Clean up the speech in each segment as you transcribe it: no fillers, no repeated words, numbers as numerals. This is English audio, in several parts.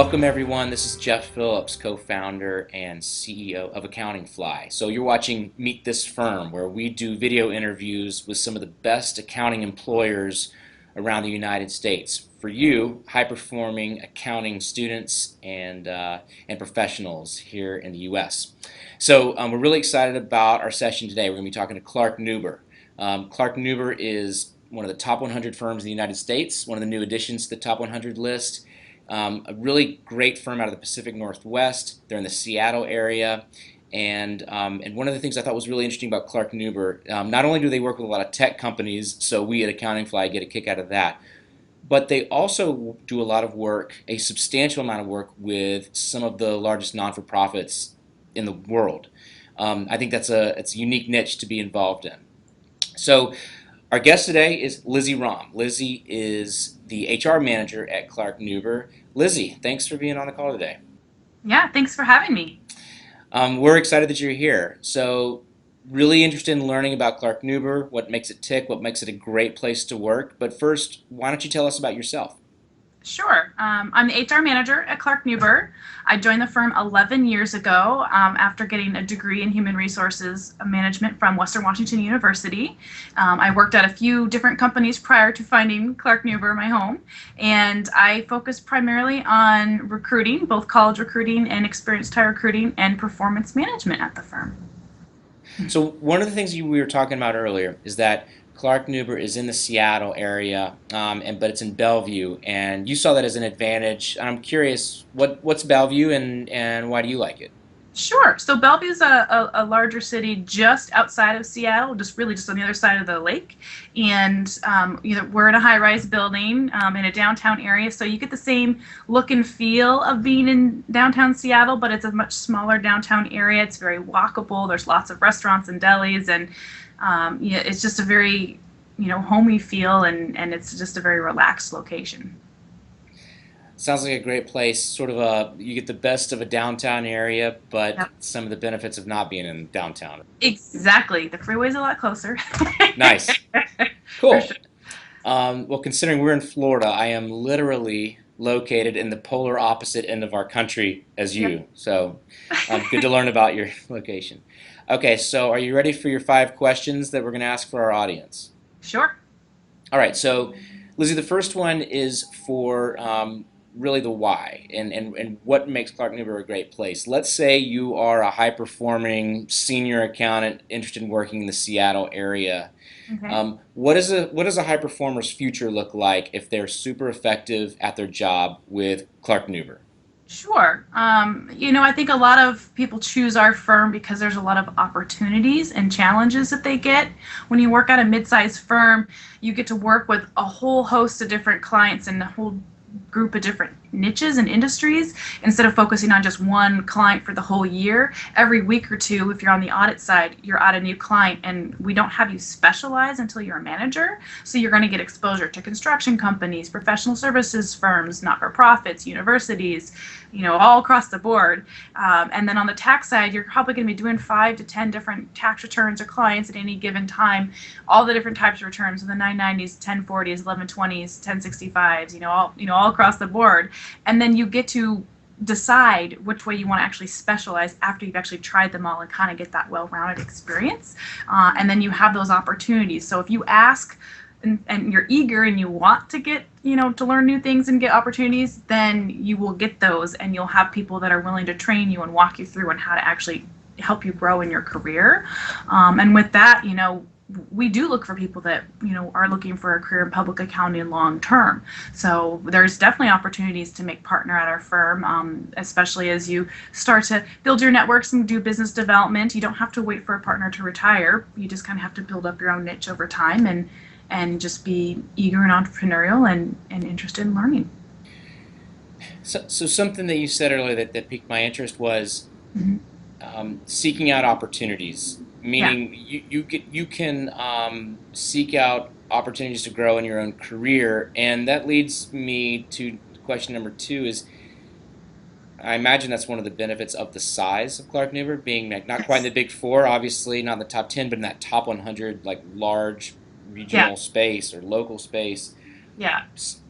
Welcome everyone. This is Jeff Phillips, co-founder and CEO of Accounting Fly. So you're watching Meet This Firm, where we do video interviews with some of the best accounting employers around the United States. For you, high-performing accounting students and professionals here in the U.S. So we're really excited about our session today. We're going to be talking to Clark Nuber. Clark Nuber is one of the top 100 firms in the United States, one of the new additions to the top 100 list. A really great firm out of the Pacific Northwest. They're in the Seattle area. And one of the things I thought was really interesting about Clark Nuber, not only do they work with a lot of tech companies, so we at Accounting Fly get a kick out of that, but they also do a lot of work, a substantial amount of work with some of the largest non-for-profits in the world. I think it's a unique niche to be involved in. So our guest today is Lizzie Rahm. Lizzie is the HR manager at Clark Nuber. Lizzie, thanks for being on the call today. Yeah, thanks for having me. We're excited that you're here. So, really interested in learning about Clark Nuber, what makes it tick, what makes it a great place to work. But first, why don't you tell us about yourself? Sure. I'm the HR manager at Clark Nuber. I joined the firm 11 years ago after getting a degree in human resources management from Western Washington University. I worked at a few different companies prior to finding Clark Nuber, my home, and I focused primarily on recruiting, both college recruiting and experienced hire recruiting and performance management at the firm. So, one of the things we were talking about earlier is that Clark Nuber is in the Seattle area, but it's in Bellevue, and you saw that as an advantage. I'm curious, what's Bellevue, and why do you like it? Sure. So Bellevue's a larger city just outside of Seattle, just on the other side of the lake. And we're in a high-rise building in a downtown area, so you get the same look and feel of being in downtown Seattle, but it's a much smaller downtown area. It's very walkable. There's lots of restaurants and delis, and it's just a very homey feel, and it's just a very relaxed location. Sounds like a great place. Sort of you get the best of a downtown area, but Yep. some of the benefits of not being in downtown. Exactly. The freeway's a lot closer. Nice. For Cool. sure. Well, considering we're in Florida, I am literally located in the polar opposite end of our country as Yep. you. So, good to learn about your location. Okay, so are you ready for your 5 questions that we're going to ask for our audience? Sure. All right, so Lizzie, the first one is for really the why and what makes Clark Nuber a great place. Let's say you are a high performing senior accountant interested in working in the Seattle area. Okay. What does a high performer's future look like if they're super effective at their job with Clark Nuber? Sure. I think a lot of people choose our firm because there's a lot of opportunities and challenges that they get. When you work at a mid-sized firm, you get to work with a whole host of different clients and a whole group of different niches and industries instead of focusing on just one client for the whole year. Every week or two, if you're on the audit side, you're at a new client, and we don't have you specialize until you're a manager. So you're going to get exposure to construction companies, professional services firms, not-for-profits, universities, all across the board. And then on the tax side, you're probably going to be doing 5 to 10 different tax returns or clients at any given time, all the different types of returns, the 990s, 1040s, 1120s, 1065s, all across the board. And then you get to decide which way you want to actually specialize after you've actually tried them all and kind of get that well-rounded experience. And then you have those opportunities. So if you ask and you're eager and you want to get, to learn new things and get opportunities, then you will get those, and you'll have people that are willing to train you and walk you through on how to actually help you grow in your career. And with that, we do look for people that are looking for a career in public accounting long term. So there's definitely opportunities to make partner at our firm, especially as you start to build your networks and do business development. You don't have to wait for a partner to retire. You just kind of have to build up your own niche over time, and just be eager and entrepreneurial and interested in learning. So something that you said earlier that piqued my interest was Mhm. seeking out opportunities, Yeah. meaning you can seek out opportunities to grow in your own career, and that leads me to question number 2 is I imagine that's one of the benefits of the size of Clark Nuber being like not quite in Yes. the big four, obviously not in the top 10, but in that top 100 like large Yeah. regional space or local space. Yeah.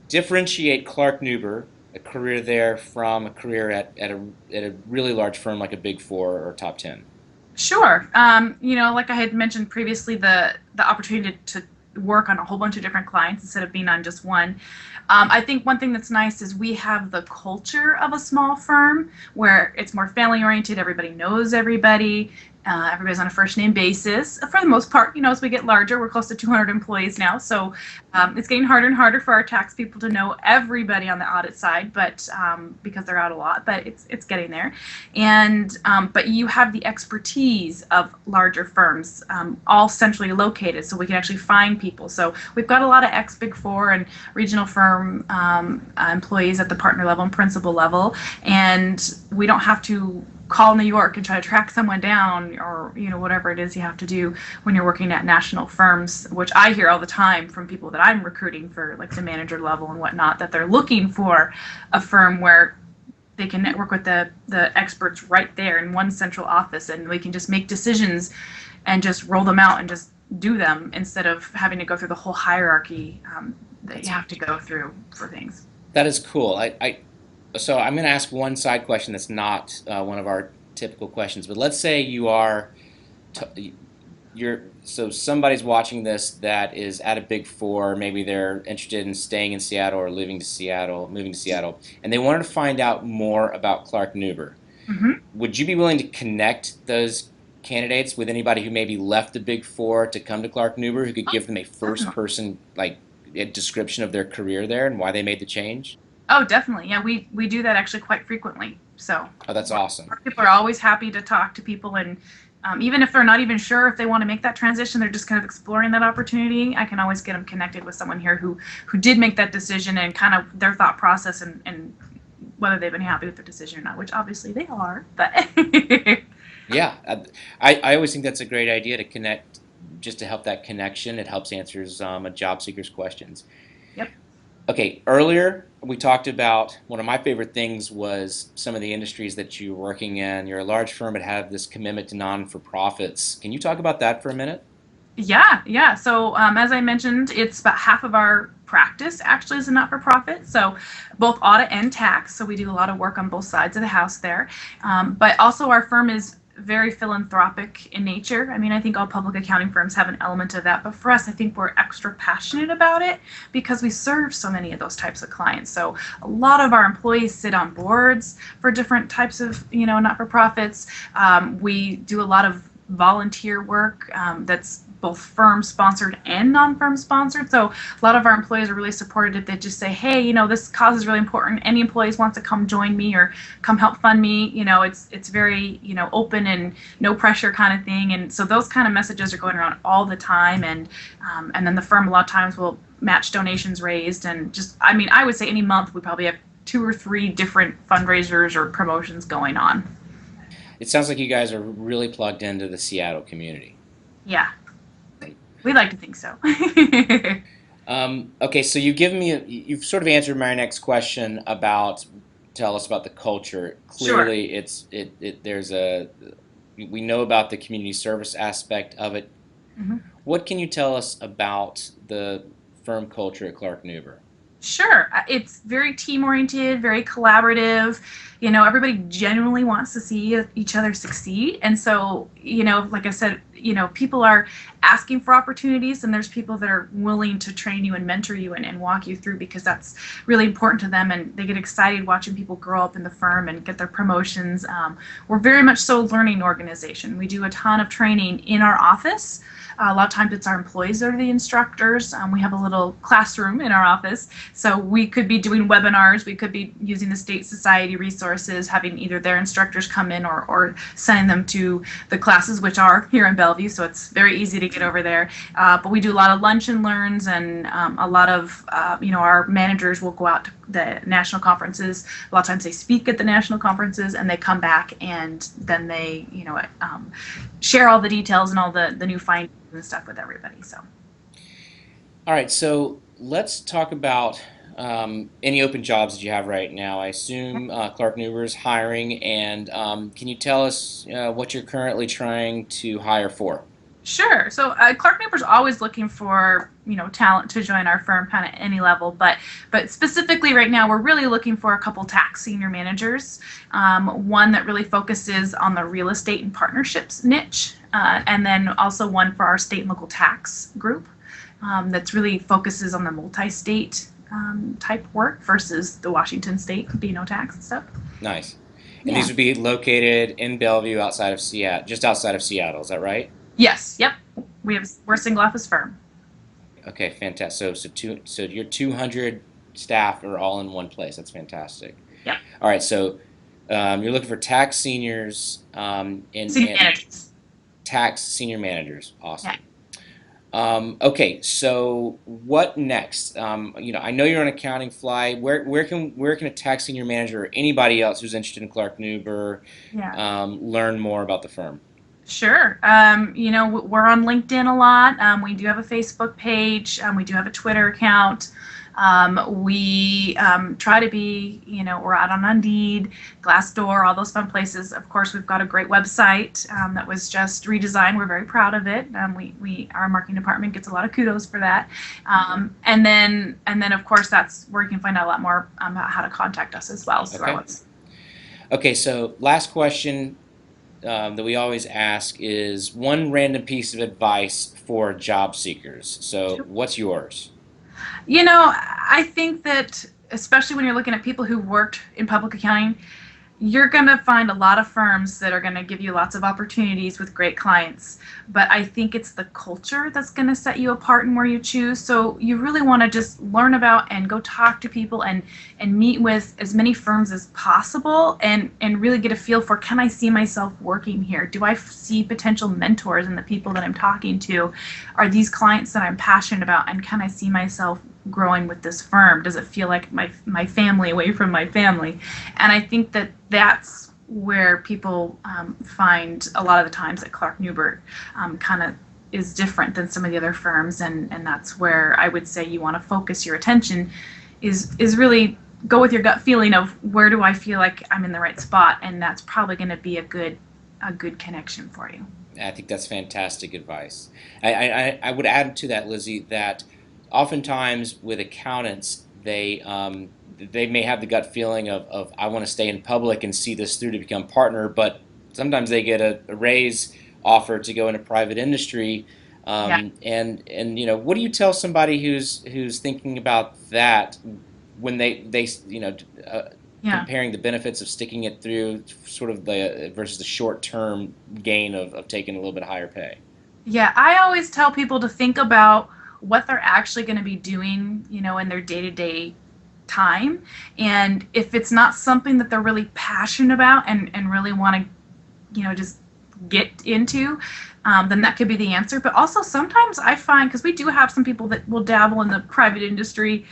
Differentiate Clark Nuber a career there from a career at a really large firm like a Big Four or top 10? Sure. Like I had mentioned previously, the opportunity to work on a whole bunch of different clients instead of being on just one. I think one thing that's nice is we have the culture of a small firm where it's more family oriented. Everybody knows everybody. Everybody's on a first name basis for the most part. As we get larger, we're close to 200 employees now, so it's getting harder and harder for our tax people to know everybody on the audit side, but because they're out a lot, but it's getting there. And but you have the expertise of larger firms, all centrally located, so we can actually find people. So we've got a lot of ex Big Four and regional firm employees at the partner level and principal level, and we don't have to call New York and try to track someone down, or whatever it is you have to do when you're working at national firms, which I hear all the time from people that I'm recruiting for like the manager level and whatnot, that they're looking for a firm where they can network with the experts right there in one central office, and we can just make decisions and just roll them out and just do them instead of having to go through the whole hierarchy that you That's have to go through for things. That is cool. So I'm going to ask one side question that's not one of our typical questions, but let's say you're so somebody's watching this that is at a Big Four, maybe they're interested in staying in Seattle or moving to Seattle, and they wanted to find out more about Clark Nuber. Mm-hmm. Would you be willing to connect those candidates with anybody who maybe left the Big Four to come to Clark Nuber, who could give them a first Definitely. person a description of their career there and why they made the change? Oh, definitely. Yeah, we do that actually quite frequently. So Oh, that's awesome. people are always happy to talk to people, and even if they're not even sure if they want to make that transition, they're just kind of exploring that opportunity. I can always get them connected with someone here who did make that decision and kind of their thought process and whether they've been happy with their decision or not, which obviously they are. But Yeah, I always think that's a great idea to connect, just to help that connection. It helps answers a job seeker's questions. yep. Okay, earlier we talked about one of my favorite things was some of the industries that you're working in. You're a large firm but have this commitment to non-for-profits. Can you talk about that for a minute? Yeah, yeah. So as I mentioned, it's about half of our practice actually is a not-for-profit. So both audit and tax. So we do a lot of work on both sides of the house there. But also our firm is very philanthropic in nature. I mean, I think all public accounting firms have an element of that, but for us, I think we're extra passionate about it because we serve so many of those types of clients. So a lot of our employees sit on boards for different types of, not-for-profits. We do a lot of volunteer work that's both firm sponsored and non-firm sponsored. So a lot of our employees are really supportive. They just say, hey, this cause is really important. Any employees want to come join me or come help fund me. It's very, open and no pressure kind of thing. And so those kind of messages are going around all the time. And then the firm a lot of times will match donations raised. And just, I mean, I would say any month we probably have 2 or 3 different fundraisers or promotions going on. It sounds like you guys are really plugged into the Seattle community. Yeah, we like to think so. Okay, so you've sort of answered my next question about tell us about the culture. Sure. Clearly, there's we know about the community service aspect of it. Mhm. What can you tell us about the firm culture at Clark Nuber? Sure. It's very team oriented, very collaborative. Everybody genuinely wants to see each other succeed. And so, like I said, people are asking for opportunities, and there's people that are willing to train you and mentor you and walk you through because that's really important to them. And they get excited watching people grow up in the firm and get their promotions. We're very much so a learning organization. We do a ton of training in our office. A lot of times it's our employees that are the instructors. We have a little classroom in our office. So we could be doing webinars. We could be using the state society resources, having either their instructors come in or sending them to the classes, which are here in Bellevue. So it's very easy to get over there. But we do a lot of lunch and learns, and a lot of, our managers will go out to the national conferences. A lot of times they speak at the national conferences and they come back and then they, share all the details and all the new findings and stuff with everybody. So All right, so let's talk about any open jobs that you have right now. I assume Clark Nuber is hiring, and can you tell us what you're currently trying to hire for? Sure. So Clark Nuber's always looking for talent to join our firm, kind of any level, but specifically right now we're really looking for a couple tax senior managers. One that really focuses on the real estate and partnerships niche, and then also one for our state and local tax group that's really focuses on the multi-state type work versus the Washington state B&O tax and stuff. Nice. And these Yeah. would be located in Bellevue, outside of Seattle, just outside of Seattle. Is that right? Yes. Yep. We're a single office firm. Okay, fantastic. So your 200 staff are all in one place. That's fantastic. Yep. All right, so you're looking for tax seniors Senior and managers. tax senior managers. Yeah. Awesome. Okay, so what next? I know you're on Accounting Fly. Where can a tax senior manager or anybody else who's interested in Clark Nuber Yeah. learn more about the firm? Sure. We're on LinkedIn a lot. We do have a Facebook page. We do have a Twitter account. We try to be, we're out on Indeed, Glassdoor, all those fun places. Of course, we've got a great website that was just redesigned. We're very proud of it. Our marketing department gets a lot of kudos for that. And then, of course, that's where you can find out a lot more about how to contact us as well. So Okay. Okay, so last question that we always ask is one random piece of advice for job seekers. So, what's yours? I think that especially when you're looking at people who worked in public accounting, you're going to find a lot of firms that are going to give you lots of opportunities with great clients. But I think it's the culture that's going to set you apart in where you choose. So you really want to just learn about and go talk to people and meet with as many firms as possible and really get a feel for, can I see myself working here? Do I see potential mentors in the people that I'm talking to? Are these clients that I'm passionate about? And can I see myself growing with this firm? Does it feel like my family away from my family? And I think that that's where people find a lot of the times that Clark Nuber kind of is different than some of the other firms, and that's where I would say you want to focus your attention is really go with your gut feeling of where do I feel like I'm in the right spot, and that's probably going to be a good connection for you. I think that's fantastic advice. I would add to that, Lizzie, that oftentimes with accountants, they may have the gut feeling of I want to stay in public and see this through to become partner, but sometimes they get a raise offer to go into private industry. Yeah. And what do you tell somebody who's thinking about that when they Yeah. comparing the benefits of sticking it through sort of the versus the short term gain of taking a little bit higher pay? Yeah, I always tell people to think about what they're actually going to be doing, in their day-to-day time. And if it's not something that they're really passionate about and really want to, just get into, then that could be the answer. But also sometimes I find, because we do have some people that will dabble in the private industry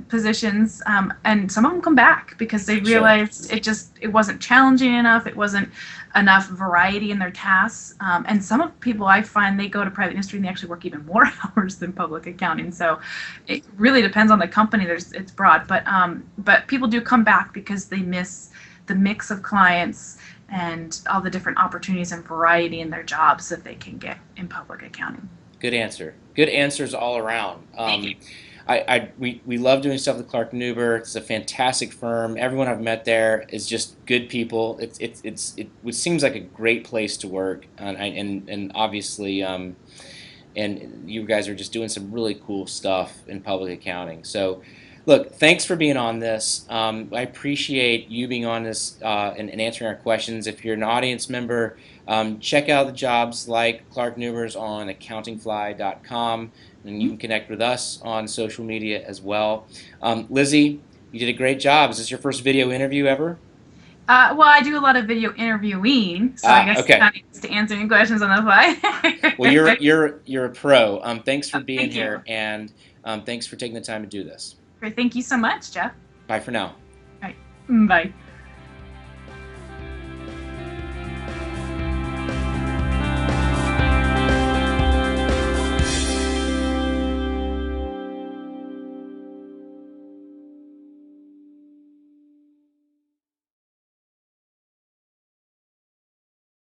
positions, and some of them come back because they Sure. realized it wasn't challenging enough, it wasn't enough variety in their tasks. And some of people I find they go to private industry and they actually work even more hours than public accounting. So it really depends on the company. It's broad, but people do come back because they miss the mix of clients and all the different opportunities and variety in their jobs that they can get in public accounting. Good answer. Good answers all around. Thank you. We love doing stuff with Clark Nuber. It's a fantastic firm. Everyone I've met there is just good people. It seems like a great place to work, and obviously, and you guys are just doing some really cool stuff in public accounting. So, look, thanks for being on this. I appreciate you being on this and answering our questions. If you're an audience member, check out the jobs like Clark Nuber's on accountingfly.com, and you can connect with us on social media as well. Lizzie, you did a great job. Is this your first video interview ever? Well, I do a lot of video interviewing, so I guess it Okay. kind of needs to answer any questions on the Well, fly. you're a pro. Thanks for being Thank you. here, and thanks for taking the time to do this. Great. Thank you so much, Jeff. Bye for now. All right. Bye.